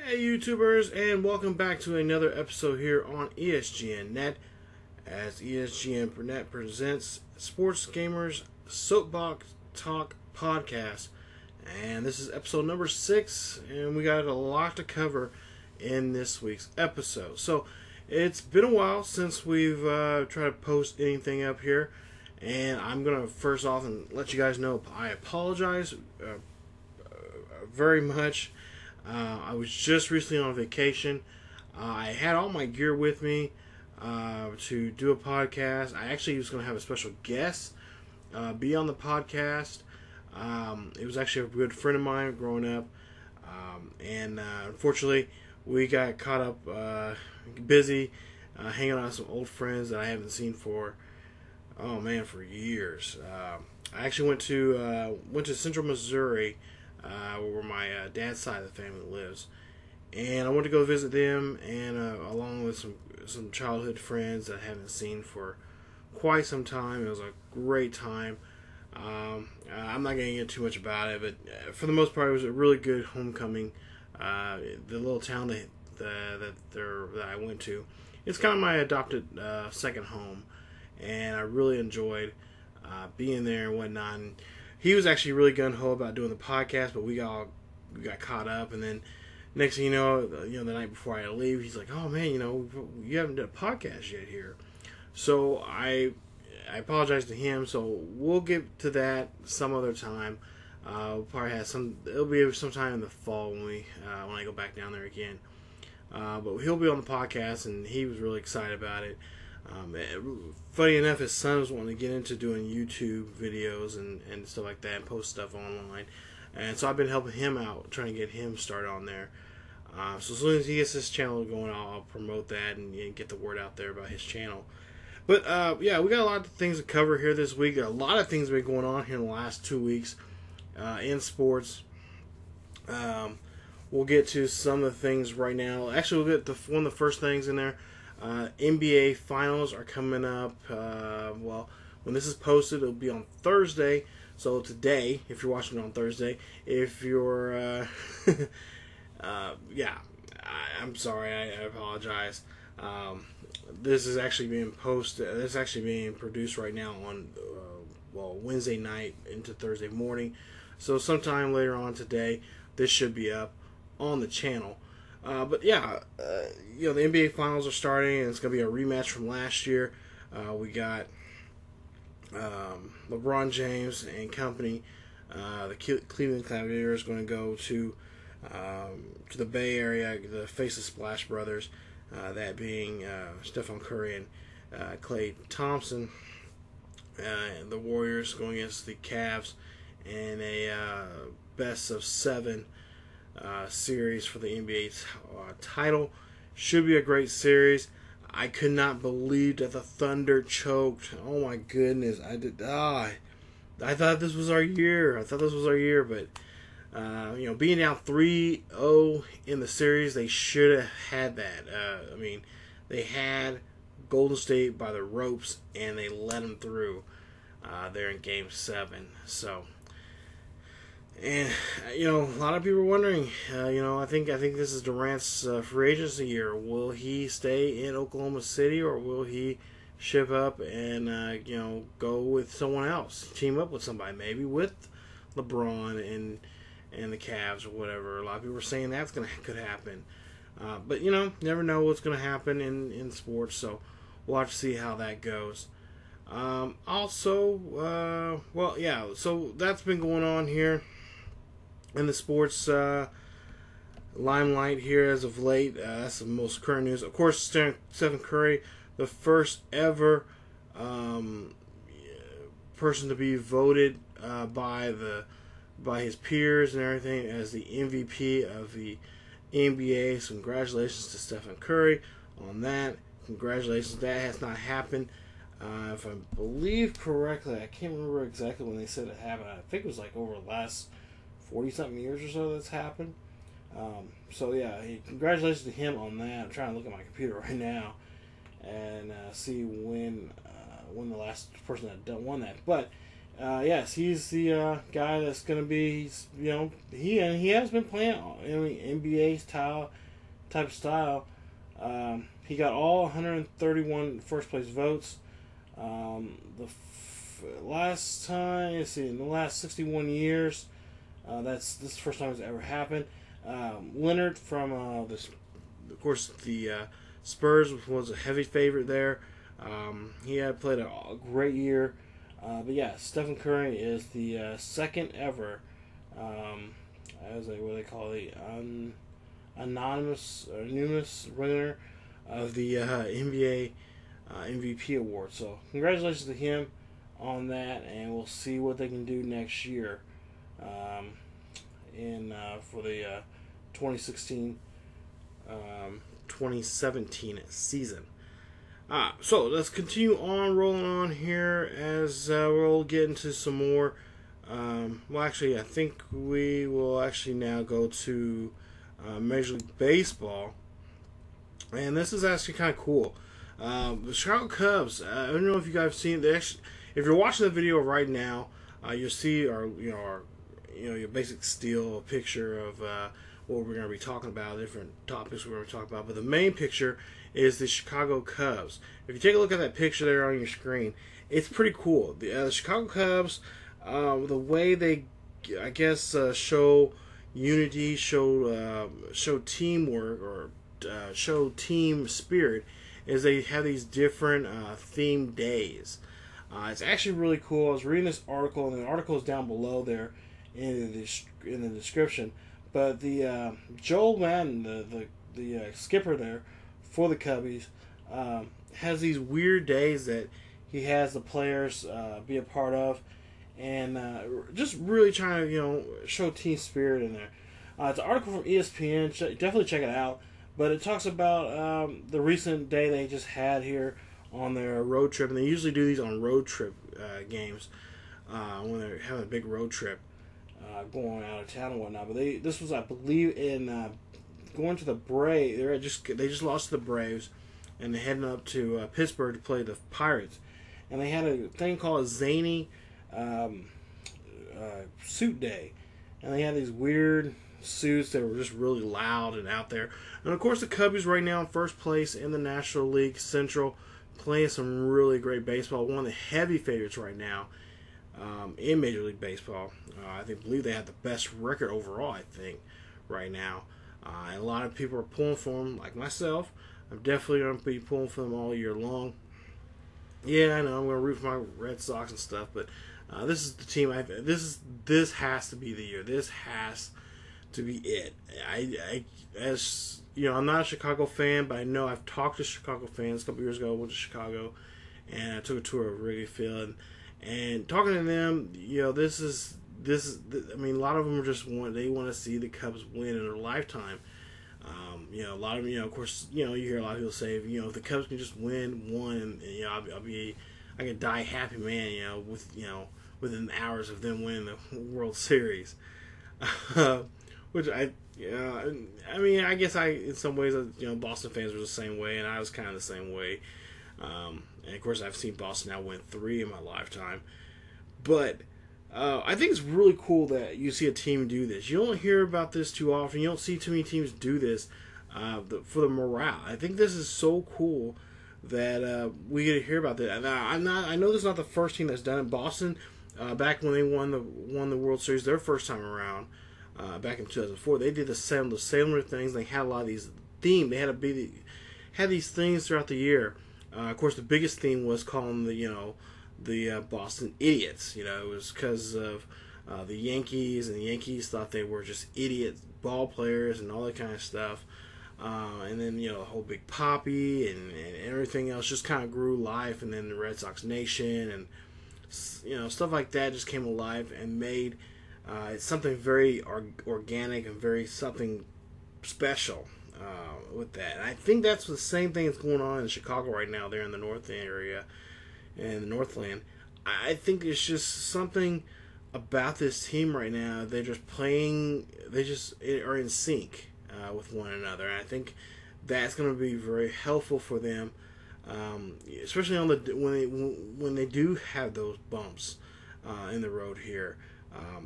Hey YouTubers, and welcome back to another episode here on ESGNet, as ESGNet presents Sports Gamers Soapbox Talk Podcast. And this is episode number 6, and we got a lot to cover in this week's episode. So it's been a while since we've tried to post anything up here, and I'm going to first off and let you guys know I apologize very much. I was just recently on vacation. I had all my gear with me to do a podcast. I actually was going to have a special guest be on the podcast. It was actually a good friend of mine growing up. And unfortunately, we got caught up busy hanging out with some old friends that I haven't seen for years. I actually went to Central Missouri, where my dad's side of the family lives, and I went to go visit them, and along with some childhood friends that I haven't seen for quite some time. It was a great time. I'm not going to get too much about it, but for the most part, it was a really good homecoming. The little town that I went to, it's kind of my adopted second home, and I really enjoyed being there and whatnot. And he was actually really gung-ho about doing the podcast, but we got caught up, and then next thing you know, the night before I had to leave, he's like, "Oh man, you haven't done a podcast yet here." So I apologize to him. So we'll get to that some other time. We'll probably have it'll be sometime in the fall when I go back down there again. But he'll be on the podcast, and he was really excited about it. Funny enough, his son was wanting to get into doing YouTube videos and stuff like that, and post stuff online. And so I've been helping him out, trying to get him started on there. So as soon as he gets his channel going, I'll promote that and get the word out there about his channel. But yeah, we got a lot of things to cover here this week. A lot of things have been going on here in the last 2 weeks in sports. We'll get to some of the things right now. Actually, we'll get to one of the first things in there. NBA Finals are coming up. Well, when this is posted, it'll be on Thursday. So today, if you're watching it on Thursday, if you're, yeah, I'm sorry, I apologize. This is actually being posted. This is actually being produced right now on, Wednesday night into Thursday morning. So sometime later on today, this should be up on the channel. But yeah, the NBA Finals are starting, and it's going to be a rematch from last year. We got LeBron James and company. The Cleveland Cavaliers going to go to the Bay Area to face the Splash Brothers, that being Stephen Curry and Klay Thompson. The Warriors going against the Cavs in a best of 7 series for the NBA title. Should be a great series. I could not believe that the Thunder choked. Oh my goodness. I thought this was our year. But being down 3-0 in the series, they should have had that. They had Golden State by the ropes, and they let them through there in Game 7. So, and a lot of people are wondering. I think this is Durant's free agency year. Will he stay in Oklahoma City, or will he ship up and go with someone else, team up with somebody, maybe with LeBron and the Cavs or whatever? A lot of people are saying could happen, but never know what's going to happen in sports. So we'll have to see how that goes. So that's been going on here in the sports limelight here as of late. That's the most current news. Of course, Stephen Curry, the first ever person to be voted by his peers and everything as the MVP of the NBA. So congratulations to Stephen Curry on that. Congratulations. That has not happened. If I believe correctly, I can't remember exactly when they said it happened. I think it was like over the last 40-something years or so that's happened. So yeah, congratulations to him on that. I'm trying to look at my computer right now and see when the last person that won that. But yes, he's the guy that's going to be. He has been playing NBA type of style. He got all 131 first place votes. Last time, let's see, in the last 61 years, this is the first time it's ever happened. Leonard from this, of course, the Spurs was a heavy favorite there. He had played a great year. But yeah, Stephen Curry is the second ever, what they call the anonymous winner of the NBA MVP award. So congratulations to him on that, and we'll see what they can do next year for the 2017 season. So let's continue on rolling on here as we'll get into some more. Well, actually, I think we will actually now go to Major League Baseball, and this is actually kind of cool. The Chicago Cubs. I don't know if you guys have seen. If you're watching the video right now, you'll see your basic still picture of what we're going to be talking about, different topics we're going to talk about. But the main picture is the Chicago Cubs. If you take a look at that picture there on your screen, it's pretty cool. The Chicago Cubs, the way they, I guess, show unity, show teamwork, or show team spirit, is they have these different themed days. It's actually really cool. I was reading this article, and the article is down below there in the description. But the Joel Madden, the skipper there for the Cubbies, has these weird days that he has the players be a part of, and just really trying to show team spirit in there. It's an article from ESPN. Definitely check it out. But it talks about the recent day they just had here on their road trip, and they usually do these on road trip games when they're having a big road trip going out of town and whatnot. But this was, I believe, in going to the Braves. They just lost to the Braves, and they're heading up to Pittsburgh to play the Pirates. And they had a thing called a zany suit day, and they had these weird suits that were just really loud and out there. And of course, the Cubbies right now in first place in the National League Central, playing some really great baseball. One of the heavy favorites right now in Major League Baseball. I believe they have the best record overall, I think, right now. And a lot of people are pulling for them, like myself. I'm definitely going to be pulling for them all year long. Yeah, I know I'm going to root for my Red Sox and stuff, but this is the team. This has to be the year. This has to be it. I'm not a Chicago fan, but I know I've talked to Chicago fans. A couple years ago, I went to Chicago, and I took a tour of Wrigley Field, and talking to them, this is. I mean, a lot of them want to see the Cubs win in their lifetime. A lot of them, of course, you hear a lot of people say, if the Cubs can just win one, I can die happy, man. Within hours of them winning the World Series. Which I guess in some ways, Boston fans were the same way, and I was kind of the same way. And of course, I've seen Boston now win 3 in my lifetime. But I think it's really cool that you see a team do this. You don't hear about this too often. You don't see too many teams do this for the morale. I think this is so cool that we get to hear about that. And I know this is not the first team that's done it. Boston, back when they won the World Series their first time around, back in 2004, they did the similar things. They had a lot of these themes. They had these things throughout the year. Of course, the biggest theme was calling the Boston Idiots. It was because of the Yankees, and the Yankees thought they were just idiot ball players and all that kind of stuff. And then, the whole Big Papi and everything else just kind of grew life. And then the Red Sox Nation and, stuff like that just came alive and made something very organic and very something special with that. And I think that's the same thing that's going on in Chicago right now. They're in the North area. In the Northland. I think it's just something about this team right now. They're just playing. They just are in sync with one another, and I think that's going to be very helpful for them, especially on when they do have those bumps. in the road here.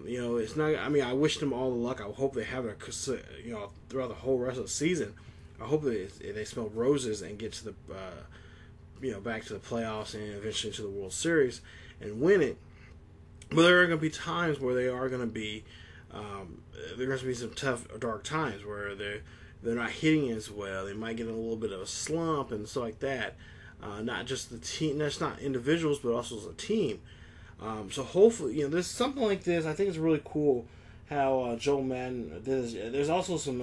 It's not. I mean, I wish them all the luck. I hope they have throughout the whole rest of the season. I hope they smell roses and get to the back to the playoffs and eventually to the World Series and win it. But there are going to be times where they are going to be there are going to be some tough, dark times where they're not hitting as well. They might get in a little bit of a slump and stuff like that. Not just the team. That's not individuals, but also as a team. So hopefully, this something like this. I think it's really cool how Joe Madden did this. There's also some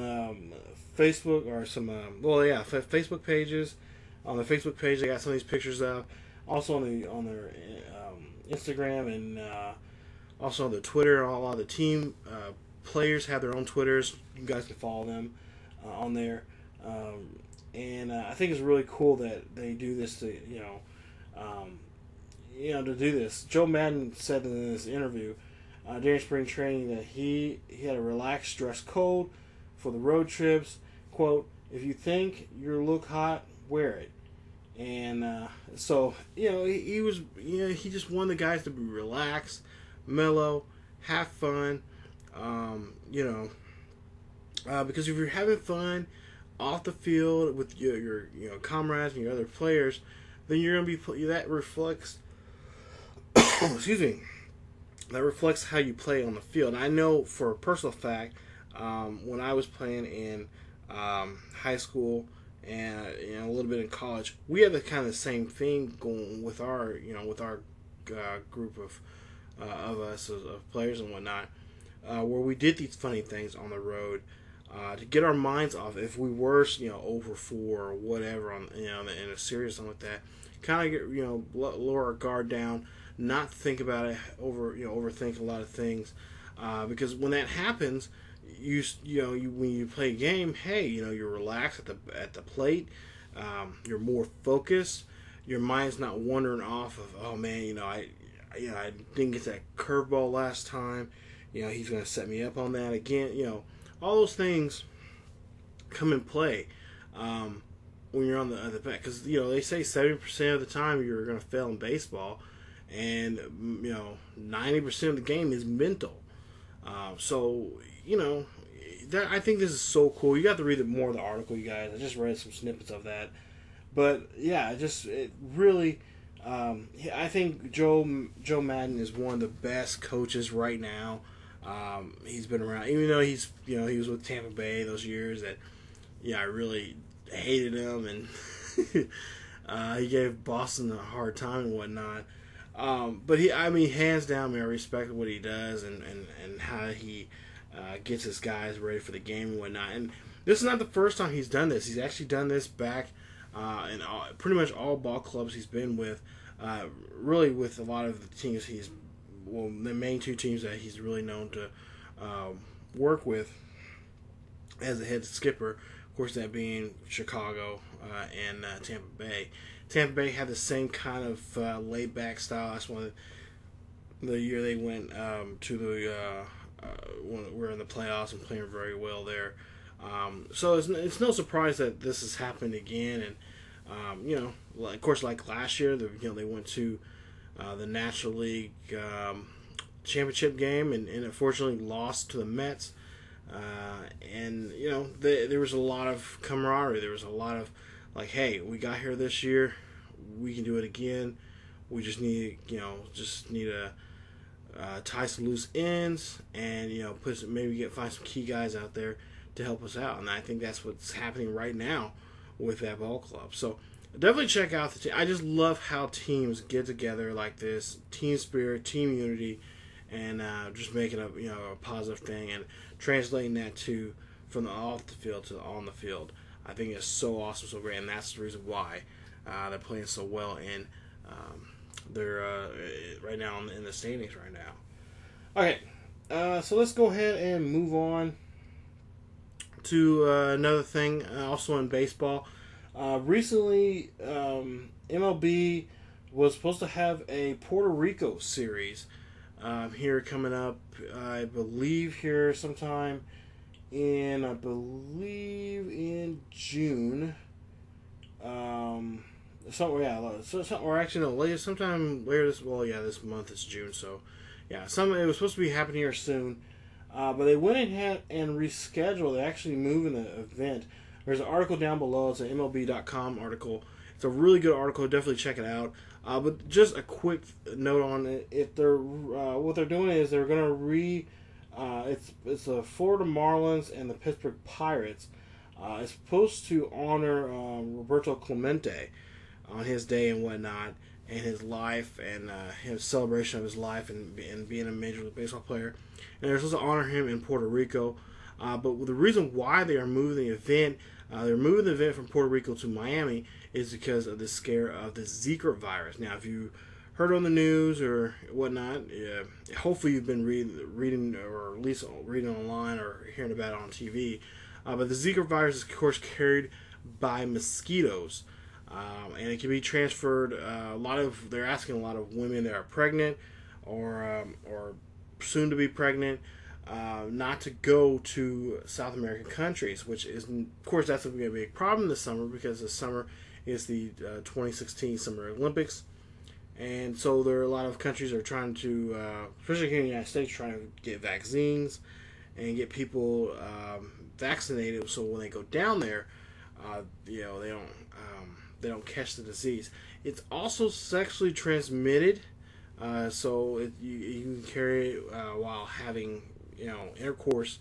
Facebook or some Facebook pages. On the Facebook page, they got some of these pictures up. Also on their Instagram and also on their Twitter. A lot of the team players have their own Twitters. You guys can follow them on there. And I think it's really cool that they do this to to do this. Joe Madden said in this interview during spring training that he had a relaxed dress code for the road trips. Quote, "If you think you look hot, wear it." And so he was he just wanted the guys to be relaxed, mellow, have fun. Because if you're having fun off the field with your comrades and your other players, then you're gonna be that reflects. Excuse me. That reflects how you play on the field. And I know for a personal fact, when I was playing in high school and a little bit in college, we had the kind of the same thing going with our group of us as players and whatnot, where we did these funny things on the road to get our minds off. If we were 0-4 or whatever on in a series something like that, kind of get lower our guard down, not think about it, overthink a lot of things, because when that happens, when you play a game, hey, you're relaxed at the plate, you're more focused, your mind's not wandering off of, oh man, I didn't get that curveball last time, he's gonna set me up on that again, all those things come in play when you're on the back, because they say 70% of the time you're gonna fail in baseball, and 90% of the game is mental. So I think this is so cool. You got to read more of the article, you guys. I just read some snippets of that, but yeah, it really. I think Joe Madden is one of the best coaches right now. He's been around, even though he was with Tampa Bay those years that I really hated him, and he gave Boston a hard time and whatnot. But hands down, I respect what he does and how he gets his guys ready for the game and whatnot. And this is not the first time he's done this. He's actually done this back in pretty much all ball clubs he's been with. Really, with a lot of the teams the main two teams that he's really known to work with as a head skipper. Of course, that being Chicago and Tampa Bay. Tampa Bay had the same kind of laid-back style. That's one of the year they went to the when we were in the playoffs and playing very well there. So it's no surprise that this has happened again. And of course, like last year, they went to the National League championship game and unfortunately lost to the Mets. There was a lot of camaraderie. There was a lot of hey, we got here this year, we can do it again. We just need to tie some loose ends and find some key guys out there to help us out. And I think that's what's happening right now with that ball club. So definitely check out the team. I just love how teams get together like this, team spirit, team unity, and just making a positive thing and translating that from the off the field to the on the field. I think it's so awesome, so great, and that's the reason why they're playing so well in they're right now in the standings right now. Okay, so let's go ahead and move on to another thing, also in baseball. Recently, MLB was supposed to have a Puerto Rico series here coming up, I believe here sometime in June. or actually no, later, sometime later this month is June, so yeah, it was supposed to be happening here soon, but they went ahead and rescheduled. They're actually moving the event. There's an article down below. It's an MLB.com article. It's a really good article. Definitely check it out. But just a quick note on it. If they're what they're doing is they're going to it's the Florida Marlins and the Pittsburgh Pirates. It's supposed to honor Roberto Clemente on his day and whatnot, and his life, and his celebration of his life, and being a Major League Baseball player. And they're supposed to honor him in Puerto Rico. But the reason why they are moving the event, they're moving the event from Puerto Rico to Miami, is because of the scare of the Zika virus. Now, if you heard on the news or whatnot, hopefully you've been reading, or at least reading online or hearing about it on TV. But the Zika virus is, of course, carried by mosquitoes, and it can be transferred. They're asking a lot of women that are pregnant or soon to be pregnant not to go to South American countries, which is, of course, that's going to be a big problem this summer, because this summer is the 2016 Summer Olympics. And so there are a lot of countries that are trying to, especially here in the United States, trying to get vaccines and get people vaccinated, so when they go down there, they don't catch the disease. It's also sexually transmitted, so you can carry it while having intercourse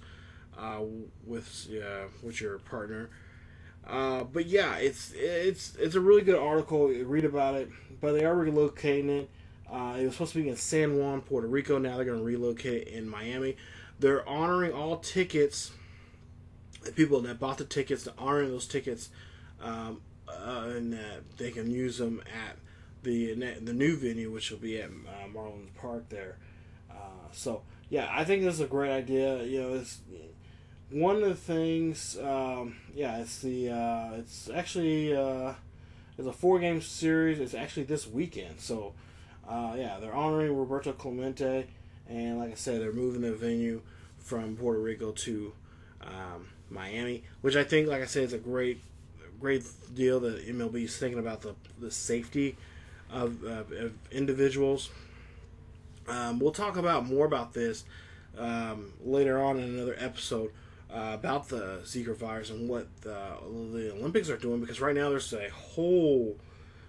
with your partner. But yeah, it's a really good article. Read about it. But they are relocating it. It was supposed to be in San Juan, Puerto Rico. Now they're going to relocate it in Miami. They're honoring all tickets. The people that bought the tickets, they're honoring those tickets, and they can use them at the new venue, which will be at Marlins Park there. So yeah, I think this is a great idea. It's one of the things. It's actually it's a 4-game series. It's actually this weekend. So they're honoring Roberto Clemente, and like I said, they're moving the venue from Puerto Rico to Miami, which I think, like I said, is a great deal that MLB is thinking about the safety of individuals. We'll talk more about this later on in another episode about the Zika virus and what the Olympics are doing, because right now there's a whole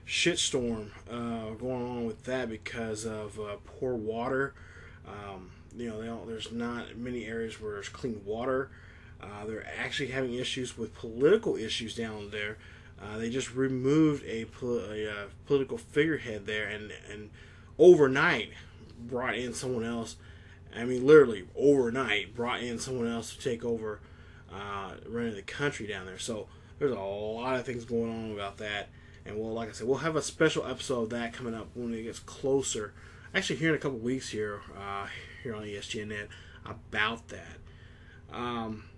shitstorm going on with that because of poor water. There's not many areas where there's clean water. They're actually having issues with political issues down there. They just removed a political figurehead there, and overnight brought in someone else. I mean, literally overnight brought in someone else to take over running the country down there. So there's a lot of things going on about that. And like I said, we'll have a special episode of that coming up when it gets closer. Actually, here in a couple weeks here on ESGNet about that.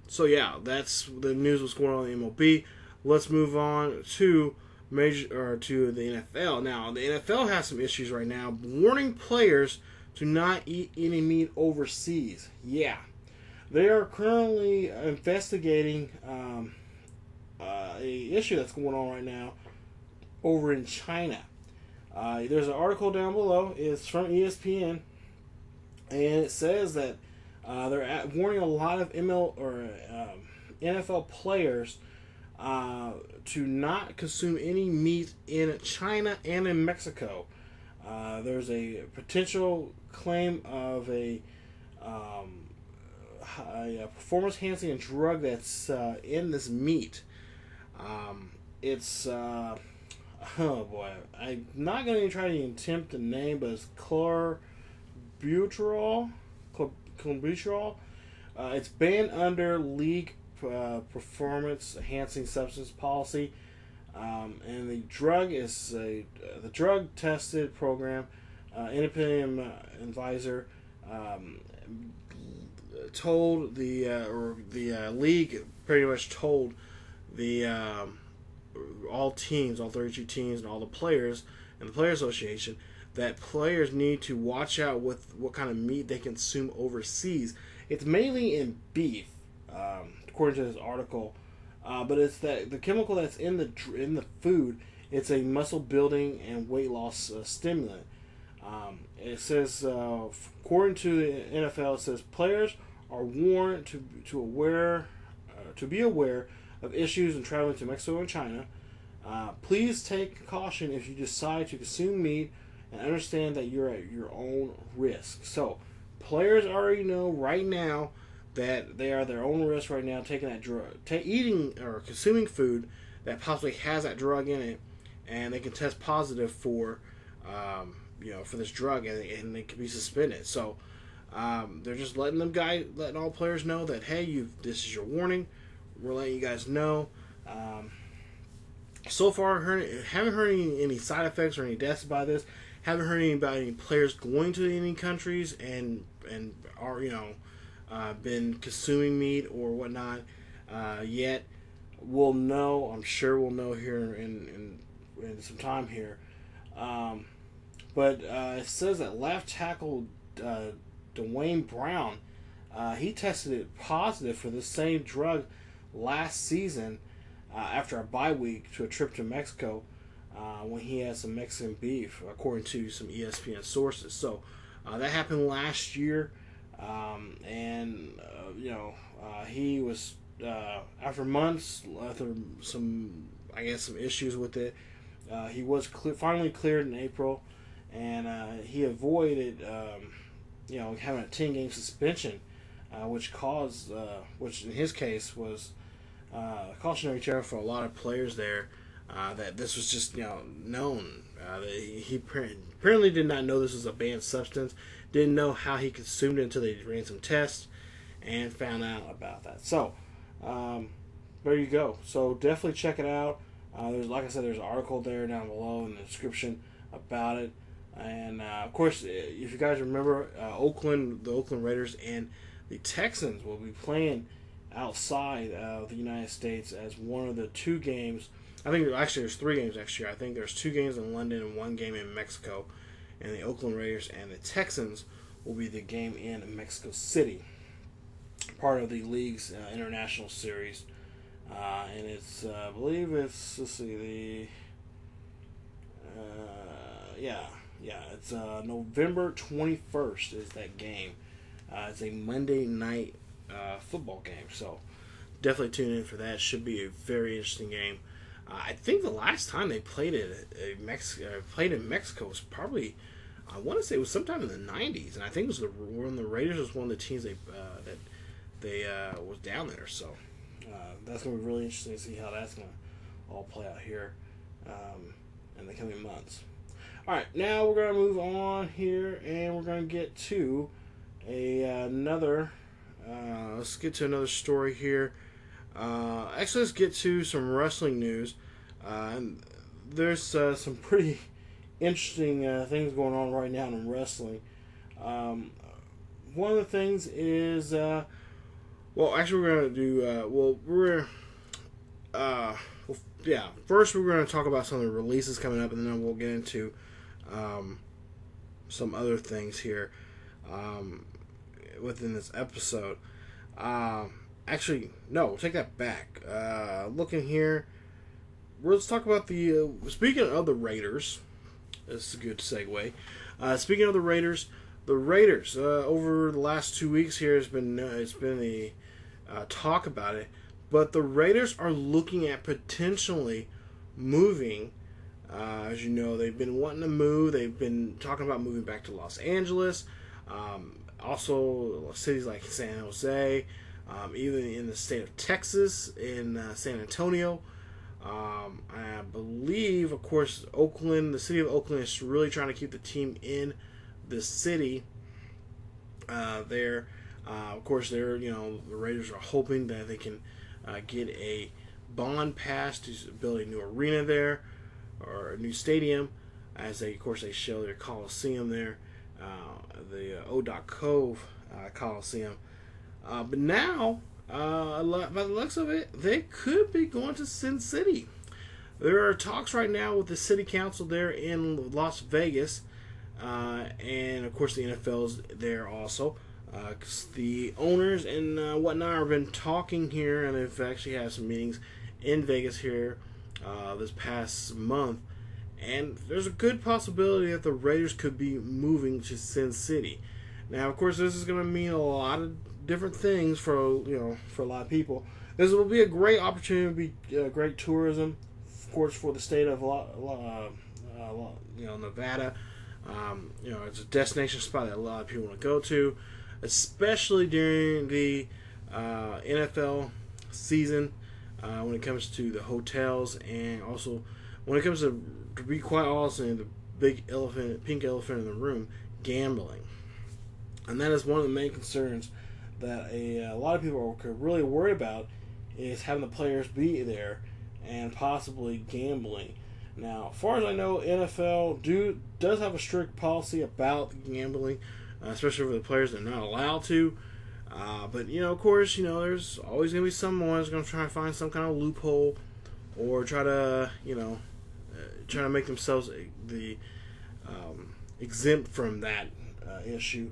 So yeah, that's the news. What's going on in the MLB. Let's move on to the NFL. Now, the NFL has some issues right now, warning players to not eat any meat overseas. Yeah, they are currently investigating a issue that's going on right now over in China. There's an article down below. It's from ESPN, and it says that they're warning a lot of NFL players to not consume any meat in China and in Mexico. There's a potential claim of a performance-enhancing drug that's in this meat. It's oh boy, I'm not going to try to attempt the name, but it's clenbuterol. It's banned under league performance-enhancing substance policy, and the drug is the drug tested program. Independent advisor told the league pretty much told all 32 teams, and all the players and the Player Association that players need to watch out with what kind of meat they consume overseas. It's mainly in beef, according to this article, but it's that the chemical that's in the food It's a muscle building and weight loss stimulant. It says, according to the NFL, it says players are warned to be aware of issues in traveling to Mexico and China. Please take caution if you decide to consume meat, and understand that you're at your own risk. So, players already know right now that they are at their own risk right now, taking that drug, eating or consuming food that possibly has that drug in it, and they can test positive for, for this drug, and they can be suspended. So, they're just letting all players know that, hey, this is your warning. We're letting you guys know. So far, haven't heard any side effects or any deaths by this. Haven't heard about any players going to any countries and are been consuming meat or whatnot yet. We'll know. I'm sure we'll know here in some time here. But it says that left tackle Dwayne Brown, he tested it positive for the same drug last season after a bye week to a trip to Mexico when he had some Mexican beef, according to some ESPN sources. So that happened last year, he was after months, after some issues with it, he was finally cleared in April, and he avoided having a 10-game suspension, which in his case was cautionary tale for a lot of players there, that this was just known. That he apparently did not know this was a banned substance, didn't know how he consumed it until they ran some tests and found out about that. So there you go. So definitely check it out. There's, like I said, there's an article there down below in the description about it. And of course, if you guys remember, the Oakland Raiders and the Texans will be playing outside of the United States as one of the two games. I think there's 3 games next year. I think there's 2 games in London and 1 game in Mexico. And the Oakland Raiders and the Texans will be the game in Mexico City, part of the league's international series. And it's, I believe it's, let's see, it's November 21st is that game. It's a Monday night football game, so definitely tune in for that. Should be a very interesting game. I think the last time they played in Mexico was probably, I want to say it was sometime in the 90s, and I think it was when the Raiders was one of the teams that was down there. So that's going to be really interesting to see how that's going to all play out here in the coming months. All right, now we're going to move on here, and we're going to get to another. Let's get to another story here. Actually, let's get to some wrestling news. And there's some pretty interesting things going on right now in wrestling. One of the things is, we're going to do, first we're going to talk about some of the releases coming up, and then we'll get into some other things here within this episode. Actually, no, take that back. Looking here, let's talk about speaking of the Raiders. This is a good segue. Speaking of the Raiders, over the last 2 weeks here it's been a talk about it, but the Raiders are looking at potentially moving. As you know, they've been wanting to move. They've been talking about moving back to Los Angeles. Also, cities like San Jose, even in the state of Texas, in San Antonio. I believe, of course, Oakland, the city of Oakland is really trying to keep the team in the city there. Of course, the Raiders are hoping that they can get a bond passed to build a new arena there, or a new stadium, as they shell their Coliseum there, the O.Dot Cove Coliseum. But now, by the looks of it, they could be going to Sin City. There are talks right now with the city council there in Las Vegas, and of course the NFL's there also. Cause the owners and whatnot have been talking here, and they've actually had some meetings in Vegas here this past month, and there's a good possibility that the Raiders could be moving to Sin City. Now, of course, this is going to mean a lot of different things for a lot of people. This will be a great opportunity, great tourism, of course, for the state of Nevada. It's a destination spot that a lot of people want to go to, especially during the NFL season, when it comes to the hotels, and also when it comes to be quite honest, the pink elephant in the room, gambling. And that is one of the main concerns that a lot of people are really worried about, is having the players be there and possibly gambling. Now, as far as I know, NFL does have a strict policy about gambling, especially for the players that are not allowed to. But of course, there's always going to be someone who's going to try to find some kind of loophole, or try to make themselves exempt from that issue.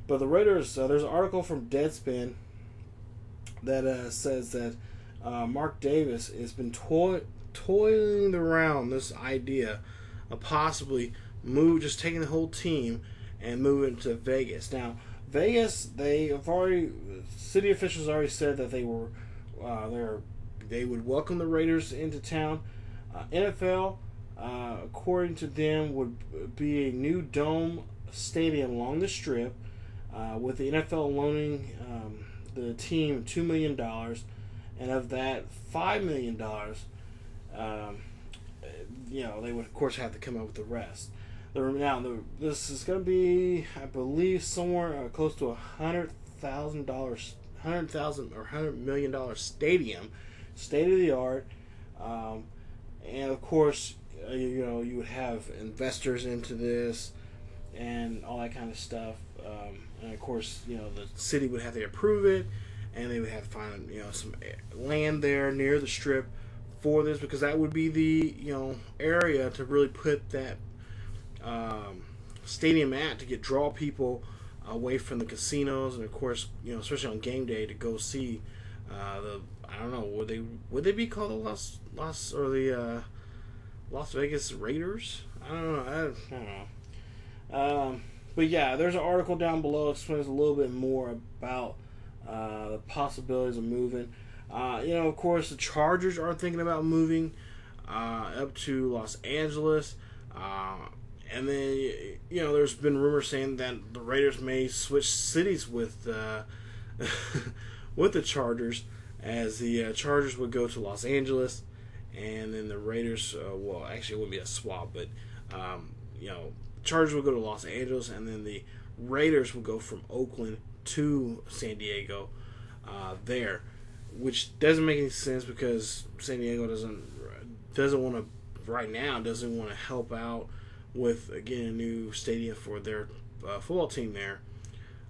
But the Raiders, there's an article from Deadspin that says that Mark Davis has been toiling around this idea of possibly just taking the whole team and moving to Vegas. Now, Vegas, city officials already said that they would welcome the Raiders into town. NFL, according to them, would be a new dome stadium along the Strip, with the NFL loaning the team $2 million, and of that $5 million, they would of course have to come up with the rest. This is going to be, I believe, somewhere close to $100,000 or $100 million stadium, state of the art, and of course, you would have investors into this and all that kind of stuff. And of course, the city would have to approve it, and they would have to find some land there near the Strip for this, because that would be the area to really put that stadium at, to draw people away from the casinos, and of course, especially on game day, to go see I don't know, would they be called the Las Vegas Raiders? I don't know. But yeah, there's an article down below that explains a little bit more about the possibilities of moving. Of course, the Chargers are thinking about moving up to Los Angeles. And then, there's been rumors saying that the Raiders may switch cities with with the Chargers, as the Chargers would go to Los Angeles, and then the Raiders, actually it wouldn't be a swap, but, Chargers would go to Los Angeles, and then the Raiders would go from Oakland to San Diego there, which doesn't make any sense, because San Diego doesn't want to help out with, again, a new stadium for their football team there.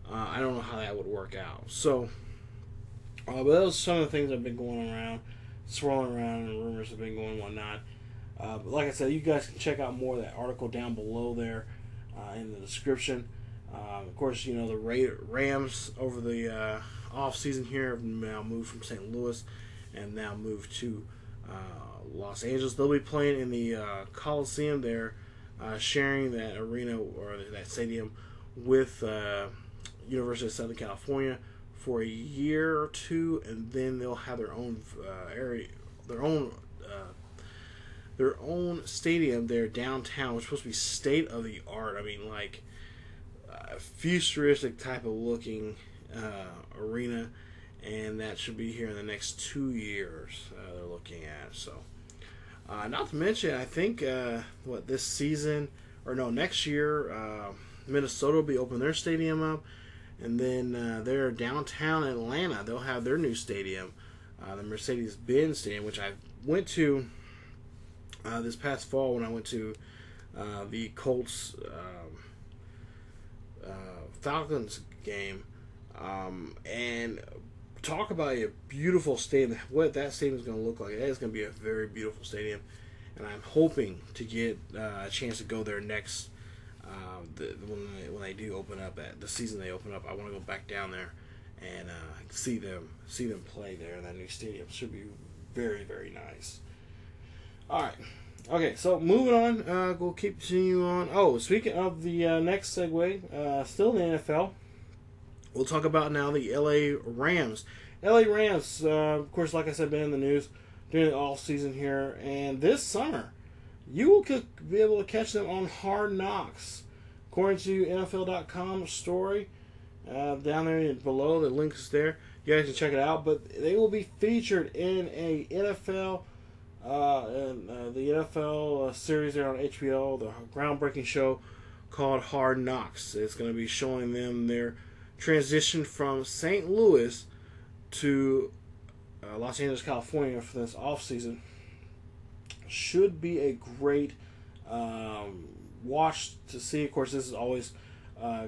I don't know how that would work out. So, but those are some of the things that have been going around, swirling around, and rumors have been going and whatnot. But like I said, you guys can check out more of that article down below there in the description. Of course, the Rams over the off season here have now moved from St. Louis and now moved to Los Angeles. They'll be playing in the Coliseum there, sharing that arena or that stadium with University of Southern California for a year or two, and then they'll have their own their own stadium there downtown, which is supposed to be state of the art. I mean, like futuristic type of looking arena, and that should be here in the next 2 years. They're looking at. So, not to mention, I think this season next year, Minnesota will be opening their stadium up, and then their downtown Atlanta, they'll have their new stadium, the Mercedes-Benz Stadium, which I went to this past fall when I went to the Colts Falcons game, and talk about a beautiful stadium. What that stadium is going to look like, that is going to be a very beautiful stadium, and I'm hoping to get a chance to go there next when they do open up, at the season they open up. I want to go back down there and see them play there in that new stadium. Should be very, very nice. All right. Okay, so moving on, we'll keep continuing on. Oh, speaking of the next segue, still in the NFL, we'll talk about now the LA Rams. LA Rams, of course, like I said, been in the news during the off season here, and this summer, you will be able to catch them on Hard Knocks. According to NFL.com story, down there below, the link is there. You guys can check it out, but they will be featured in a NFL. The NFL series there on HBO, the groundbreaking show called Hard Knocks. It's going to be showing them their transition from St. Louis to Los Angeles, California for this offseason. Should be a great watch to see. Of course, this is always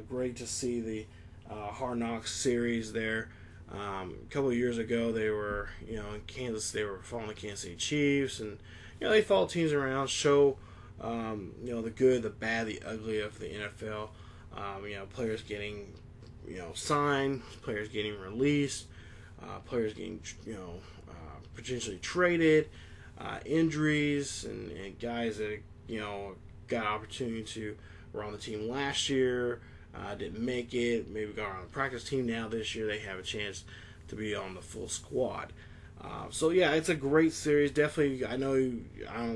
great to see the Hard Knocks series there. A couple of years ago, they were, in Kansas. They were following the Kansas City Chiefs, and they follow teams around, show, the good, the bad, the ugly of the NFL. Players getting, signed, players getting released, players getting, potentially traded, injuries, and guys that got opportunity to were on the team last year. Didn't make it, maybe got on the practice team. Now this year they have a chance to be on the full squad. So yeah, it's a great series. Definitely, I don't know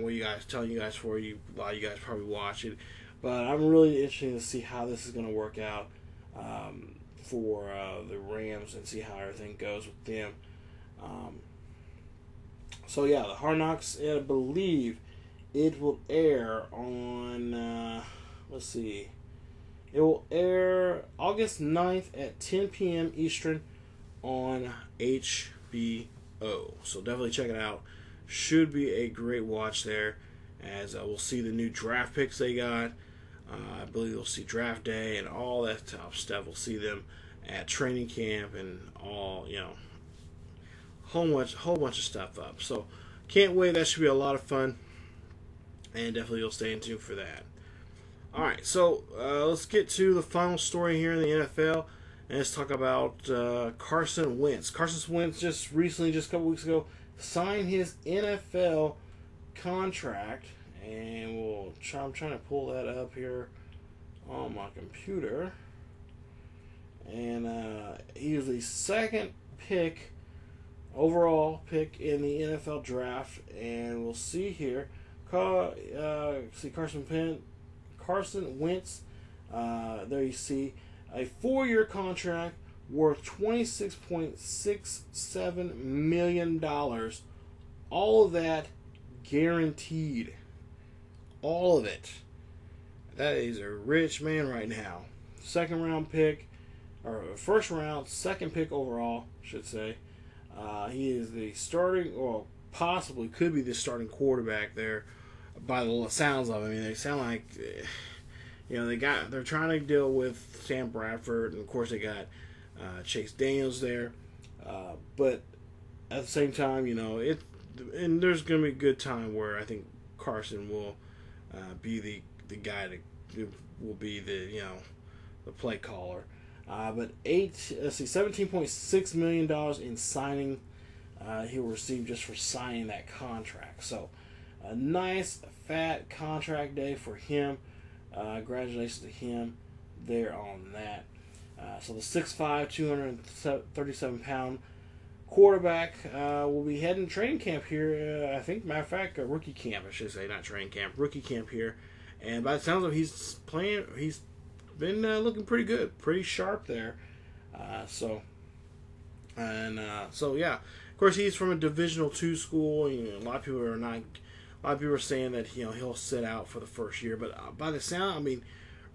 what you guys telling you guys for. A lot of you guys probably watch it, but I'm really interested to see how this is going to work out for the Rams and see how everything goes with them. So yeah, the Hard Knocks, I believe it will air on, let's see. It will air August 9th at 10 p.m. Eastern on HBO. So definitely check it out. Should be a great watch there, as we'll see the new draft picks they got. I believe we'll see draft day and all that top stuff. We'll see them at training camp and all, whole bunch of stuff up. So can't wait. That should be a lot of fun, and definitely you'll stay in tune for that. All right, so let's get to the final story here in the NFL, and let's talk about Carson Wentz. Carson Wentz just recently, just a couple weeks ago, signed his NFL contract, and I'm trying to pull that up here on my computer. And he was the second overall pick in the NFL draft, and we'll see here. Carson Wentz, there you see a 4-year contract worth $26.67 million. All of that guaranteed. All of it. That is a rich man right now. Second pick overall, I should say. He is the starting, or possibly could be the starting quarterback there. By the sounds of it, I mean, they sound like, they're trying to deal with Sam Bradford, and of course they got Chase Daniels there, but at the same time, and there's going to be a good time where I think Carson will be the guy that will be the play caller. But $17.6 million in signing he will receive just for signing that contract. So a nice fat contract day for him. Congratulations to him there on that. So the 6'5", 237-pound quarterback will be heading training camp here. I think, matter of fact, rookie camp, I should say, not training camp, rookie camp here. And by the sounds of it, he's been looking pretty good, pretty sharp there. So yeah. Of course, he's from a Divisional II school. A lot of people are saying that he'll sit out for the first year. But by the sound, I mean,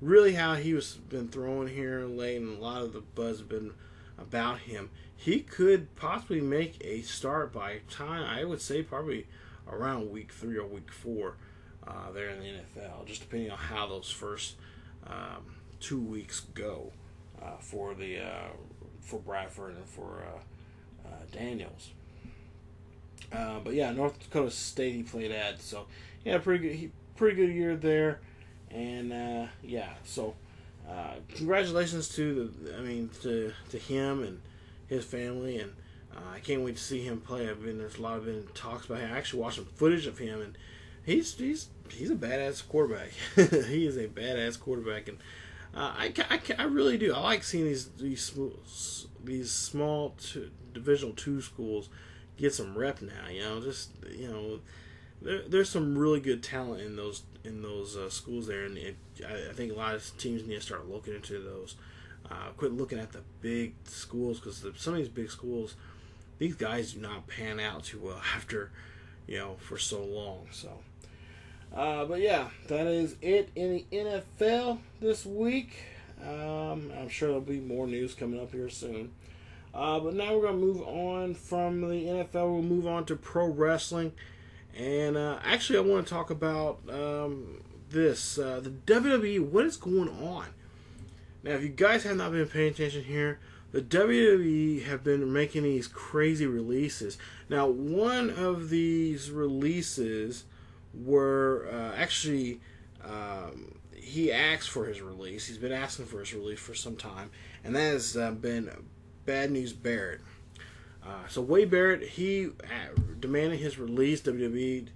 really how he was been throwing here late, and a lot of the buzz has been about him. He could possibly make a start by time, I would say, probably around week 3 or week 4 there in the NFL, just depending on how those first 2 weeks go for Bradford and for Daniels. But yeah, North Dakota State he played at, so yeah, pretty good year there, and so congratulations to him and his family, and I can't wait to see him play. There's a lot of talks about him. I actually watched some footage of him, and He's a badass quarterback. He is a badass quarterback, and I really do. I like seeing these small Divisional II schools get some rep now. There's some really good talent in those schools there, and I think a lot of teams need to start looking into those. Quit looking at the big schools, because some of these big schools, these guys do not pan out too well after, for so long. So, but yeah, that is it in the NFL this week. I'm sure there'll be more news coming up here soon. But now we're going to move on from the NFL. We'll move on to pro wrestling. And actually, I want to talk about this. The WWE, what is going on? Now, if you guys have not been paying attention here, the WWE have been making these crazy releases. Now, one of these releases were actually, he asked for his release. He's been asking for his release for some time. And that has been Bad News Barrett. So Wade Barrett, he demanded his release. WWE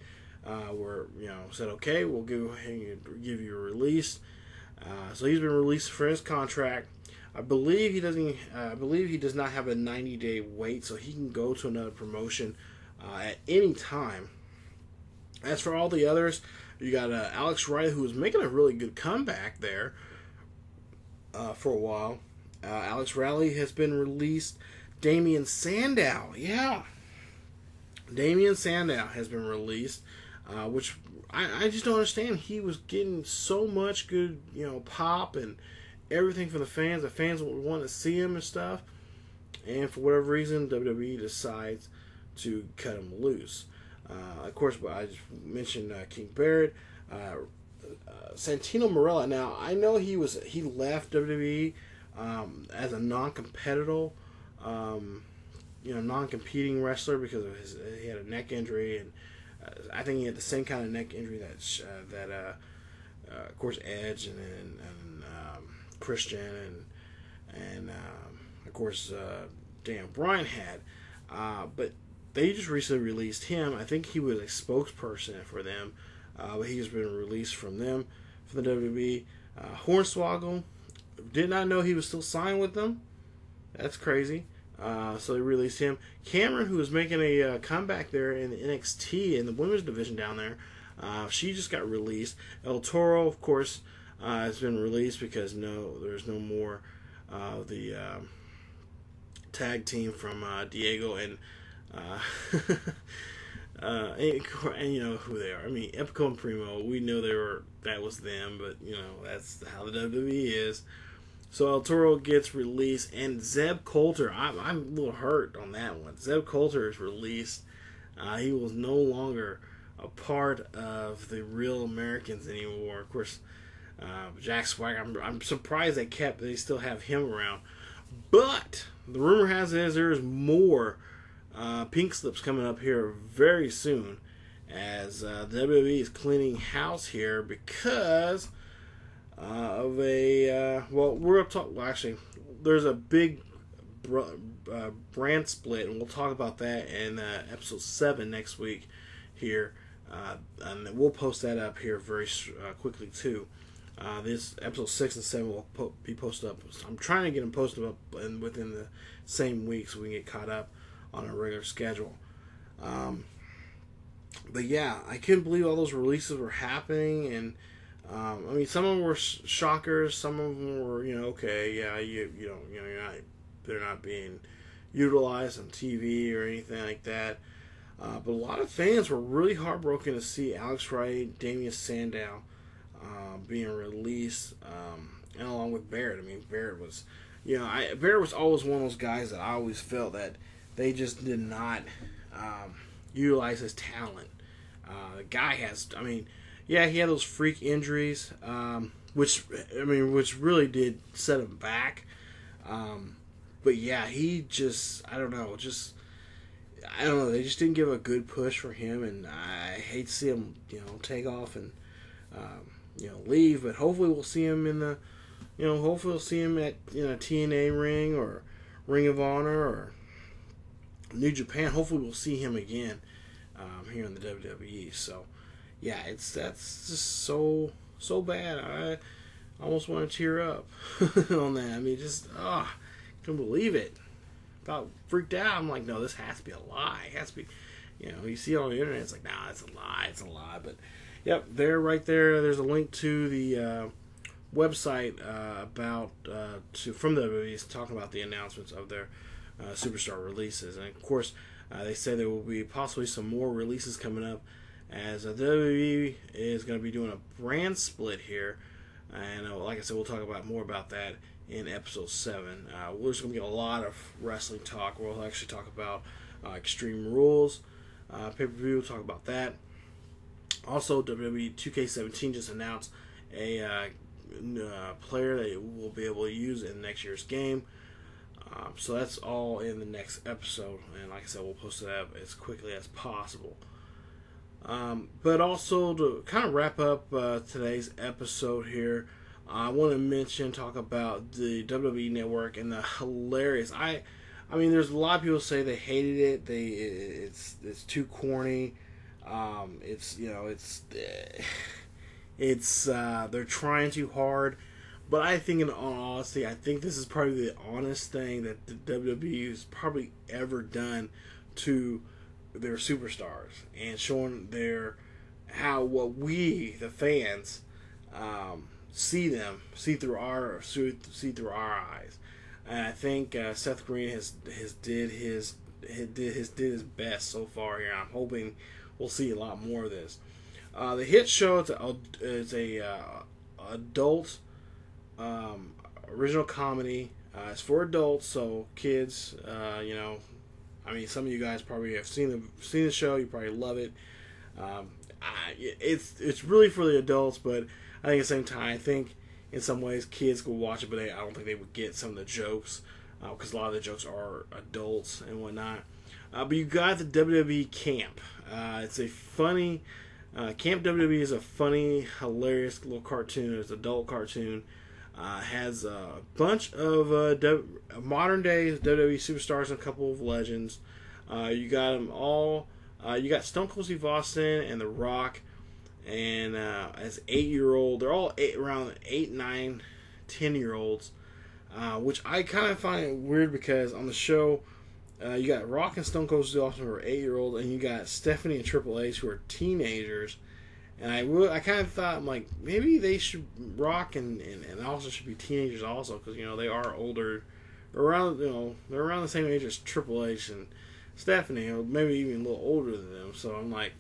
said, okay, we'll go ahead and give you a release. So he's been released for his contract. I believe he does not have a 90-day wait, so he can go to another promotion at any time. As for all the others, you got Alex Riley, who was making a really good comeback there for a while. Alex Riley has been released. Damian Sandow, Damian Sandow has been released, which I just don't understand. He was getting so much good, pop and everything from the fans. The fans want to see him and stuff, and for whatever reason, WWE decides to cut him loose. Of course, I just mentioned King Barrett, Santino Marella. Now I know he left WWE as a non-competitive, non-competing wrestler because of he had a neck injury, and I think he had the same kind of neck injury that of course Edge and Christian and of course Daniel Bryan had, but they just recently released him. I think he was a spokesperson for them, but he's been released from the WWE. Hornswoggle, did not know he was still signed with them. That's crazy. So they released him. Cameron, who was making a comeback there in the NXT in the women's division down there, she just got released. El Toro, of course, has been released because there's no more the tag team from Diego and and you know who they are. I mean, Epico and Primo, we know that was them, but that's how the WWE is. So El Toro gets released, and Zeb Coulter, I'm a little hurt on that one. Zeb Coulter is released. He was no longer a part of the Real Americans anymore. Of course, Jack Swagger, I'm surprised they still have him around. But the rumor has it is there's more pink slips coming up here very soon, as WWE is cleaning house here because of a actually there's a big brand split, and we'll talk about that in episode 7 next week here, and we'll post that up here very quickly too. This episode 6 and 7 will be posted up. I'm trying to get them posted up within the same week so we can get caught up on a regular schedule. But yeah, I couldn't believe all those releases were happening, and I mean, some of them were shockers. Some of them were, okay, yeah, they're not being utilized on TV or anything like that. But a lot of fans were really heartbroken to see Alex Wright, Damian Sandow being released, and along with Barrett. I mean, Barrett was, Barrett was always one of those guys that I always felt that they just did not utilize his talent. The guy has, yeah, he had those freak injuries, which really did set him back. But yeah, he just, I don't know, they just didn't give a good push for him, and I hate to see him, take off and, leave, but hopefully we'll see him in at, a TNA ring or Ring of Honor or New Japan. Hopefully we'll see him again, here in the WWE. So, yeah, that's just so bad. I almost want to tear up on that. I mean, just couldn't believe it. About freaked out. I'm like, no, this has to be a lie. It has to be, you see it on the internet. It's like, nah, it's a lie. But yep, there, right there. There's a link to the website from the movies talking about the announcements of their superstar releases, and of course, they say there will be possibly some more releases coming up, as WWE is going to be doing a brand split here, and like I said, we'll talk about more about that in episode 7. There's going to be a lot of wrestling talk. We'll actually talk about Extreme Rules pay-per-view. We'll talk about that. Also, WWE 2K17 just announced a player that we'll be able to use in next year's game. So that's all in the next episode, and like I said, we'll post it up as quickly as possible. But also, to kind of wrap up today's episode here, I want to talk about the WWE Network and the hilarious. I mean, there's a lot of people say they hated it. It's too corny. They're trying too hard. But I think, in all honesty, I think this is probably the honest thing that the WWE has probably ever done to their superstars, and showing what we, the fans, see through our eyes. And I think Seth Green did his best so far here. I'm hoping we'll see a lot more of this. The hit show is a adult original comedy. It's for adults, so kids, I mean, some of you guys probably have seen the show. You probably love it. It's really for the adults, but I think at the same time, I think in some ways kids could watch it, but I don't think they would get some of the jokes, because a lot of the jokes are adults and whatnot. But you got the WWE Camp. It's a funny Camp WWE is a funny, hilarious little cartoon. It's an adult cartoon. Has a bunch of modern day WWE superstars and a couple of legends. You got them all. You got Stone Cold Steve Austin and The Rock, and as 8-year-old, they're all around 8, 9, 10-year-olds, which I kind of find weird, because on the show, you got Rock and Stone Cold Steve Austin who are 8-year-old, and you got Stephanie and Triple H who are teenagers. And I kind of thought, I'm like, maybe they should, Rock and Austin should be teenagers also, because they are older, around they're around the same age as Triple H and Stephanie, or maybe even a little older than them. So I'm like,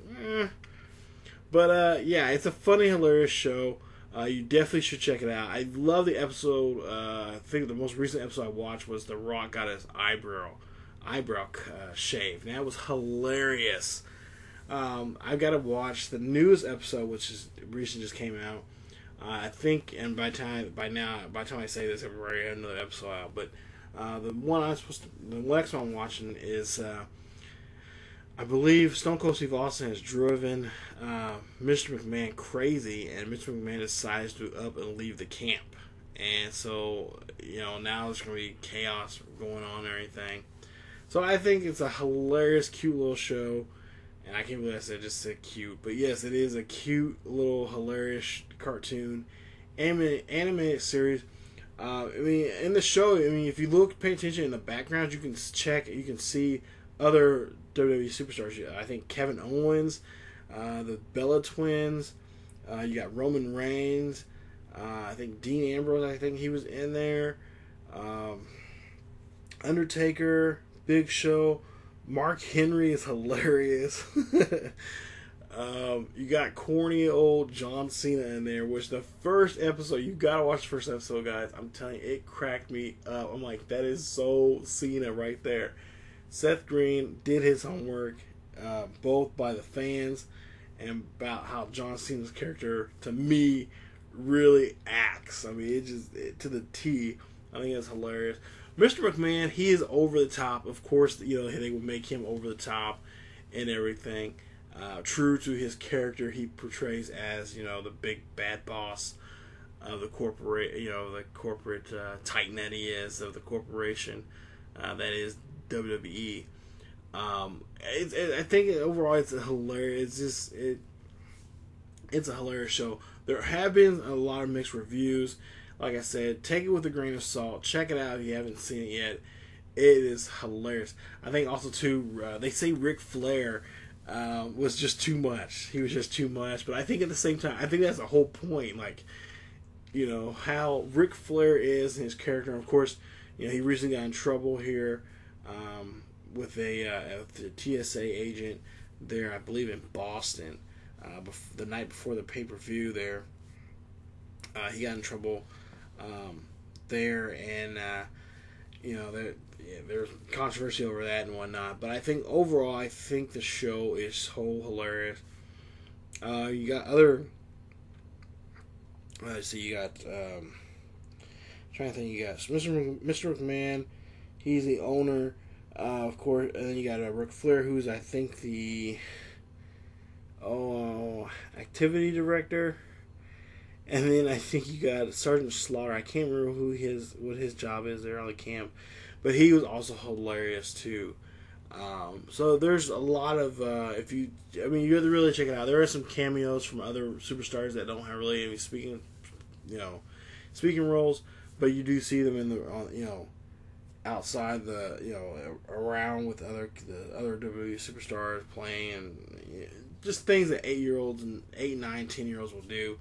But yeah, it's a funny, hilarious show. You definitely should check it out. I love the episode. I think the most recent episode I watched was The Rock got his eyebrow shaved. And that was hilarious. I've got to watch the newest episode, which is recently just came out. I think, and by the time I say this, I've already had another episode out. But the next one I'm watching is, I believe Stone Cold Steve Austin has driven Mr. McMahon crazy, and Mr. McMahon decides to up and leave the camp. And so, now there's going to be chaos going on and everything. So I think it's a hilarious, cute little show. And I can't believe I just said cute. But yes, it is a cute, little, hilarious cartoon. Animated series. I mean, in the show, if you pay attention in the background, you can see other WWE superstars. I think Kevin Owens, the Bella Twins, you got Roman Reigns, I think Dean Ambrose, I think he was in there, Undertaker, Big Show, Mark Henry is hilarious. You got corny old John Cena in there, which the first episode, you gotta watch the first episode, guys. I'm telling you, it cracked me up. I'm like, that is so Cena right there. Seth Green did his homework, both by the fans and about how John Cena's character, to me, really acts. I mean, to the T. I think it's hilarious. Mr. McMahon, he is over the top. Of course, they would make him over the top and everything. True to his character, he portrays as, the big bad boss of the corporate, the corporate titan that he is, of the corporation that is WWE. I think overall it's hilarious. It's a hilarious show. There have been a lot of mixed reviews. Like I said, take it with a grain of salt. Check it out if you haven't seen it yet. It is hilarious. I think also too, they say Ric Flair was just too much. He was just too much. But I think at the same time, I think that's the whole point. Like, how Ric Flair is and his character. Of course, he recently got in trouble here with the TSA agent there, I believe in Boston, the night before the pay-per-view there. He got in trouble there, and there's controversy over that and whatnot. But I think overall, I think the show is so hilarious. You got other. Let's see. You got. Trying to think. You got Mr. McMahon. He's the owner, of course, and then you got Ric Flair, who's I think the activity director. And then I think you got Sergeant Slaughter. I can't remember what his job is there on the camp, but he was also hilarious too. So there's a lot of you have to really check it out. There are some cameos from other superstars that don't have really any speaking roles, but you do see them in the outside around with the other WWE superstars playing, and just things that 8-year-olds and 8, 9, 10-year-olds will do.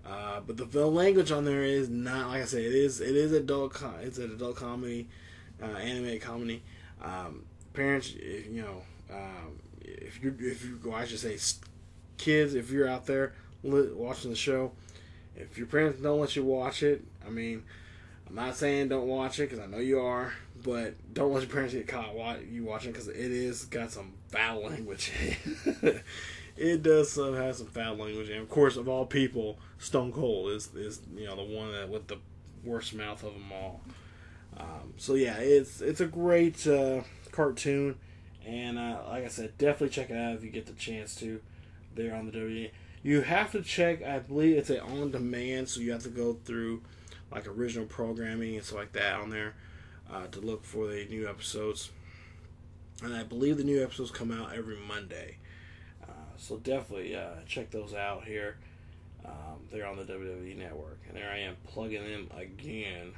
But the language on there is not, like I said, it is adult. It's an adult comedy, animated comedy. Parents, if I should say, kids, if you're out there watching the show, if your parents don't let you watch it, I'm not saying don't watch it, because I know you are, but don't let your parents get caught you watching, because it is got some foul language. It does have some foul language, and of course, of all people, Stone Cold is the one that with the worst mouth of them all. So yeah, it's a great cartoon, and like I said, definitely check it out if you get the chance to. There on the WWE, you have to check. I believe it's on demand, so you have to go through like original programming and stuff like that on there to look for the new episodes. And I believe the new episodes come out every Monday. So definitely check those out here. They're on the WWE Network. And there I am plugging them again.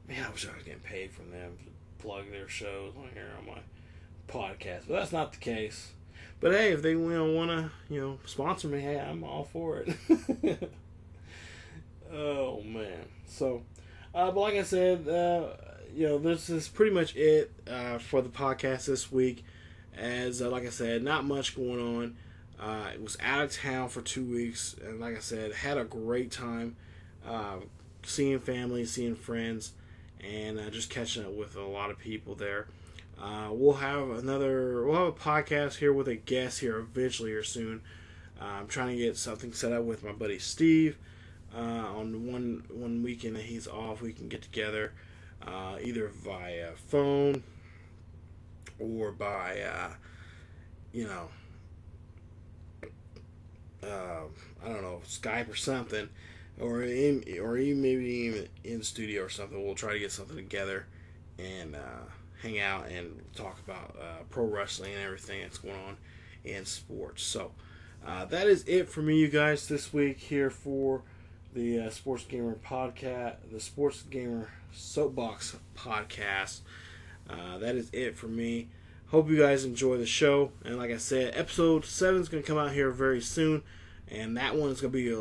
Man, I wish I was getting paid from them to plug their shows on here on my podcast. But that's not the case. But hey, if they want to sponsor me, hey, I'm all for it. Oh, man. So, but like I said, this is pretty much it for the podcast this week. As like I said, not much going on. I was out of town for 2 weeks, and like I said, had a great time seeing family, seeing friends, and just catching up with a lot of people there. We'll have a podcast here with a guest here eventually or soon. I'm trying to get something set up with my buddy Steve. On one weekend that he's off, we can get together either via phone or by I don't know, Skype or something, or even maybe in the studio or something. We'll try to get something together and hang out and talk about pro wrestling and everything that's going on in sports. So that is it for me, you guys, this week here for the Sports Gamer podcast, the Sports Gamer Soapbox podcast. That is it for me. Hope you guys enjoy the show. And like I said, episode 7 is going to come out here very soon. And that one is going to be,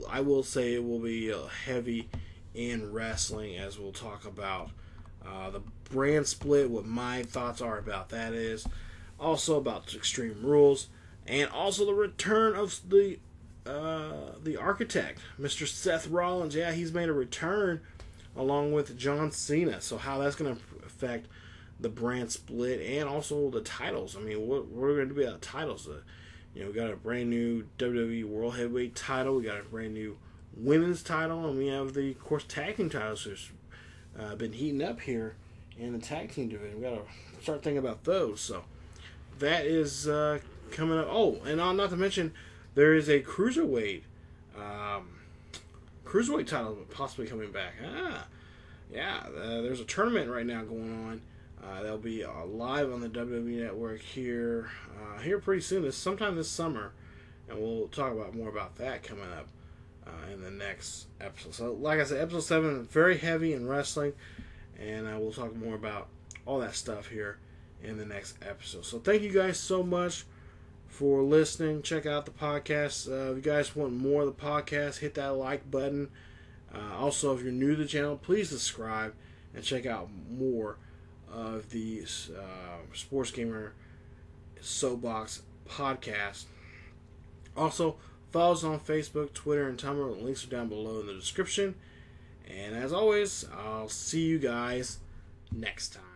I will say it will be heavy in wrestling, as we'll talk about the brand split, what my thoughts are about that is. Also about Extreme Rules. And also the return of the architect, Mr. Seth Rollins. Yeah, he's made a return along with John Cena. So how that's going to affect the brand split and also the titles. What are going to be about the titles? We got a brand new WWE World Heavyweight title. We got a brand new women's title, and we have the, of course, tag team titles that's been heating up here in the tag team division. We got to start thinking about those. So that is coming up. Oh, and not to mention, there is a cruiserweight title possibly coming back. There's a tournament right now going on. That'll be live on the WWE Network here pretty soon. Sometime this summer. and we'll talk about more about that coming up in the next episode. So, like I said, episode 7 very heavy in wrestling, and we'll talk more about all that stuff here in the next episode. So, thank you guys so much for listening. Check out the podcast. If you guys want more of the podcast, hit that like button. Also, if you're new to the channel, please subscribe and check out more of the Sports Gamer Soapbox podcast. Also, follow us on Facebook, Twitter, and Tumblr. The links are down below in the description. And as always, I'll see you guys next time.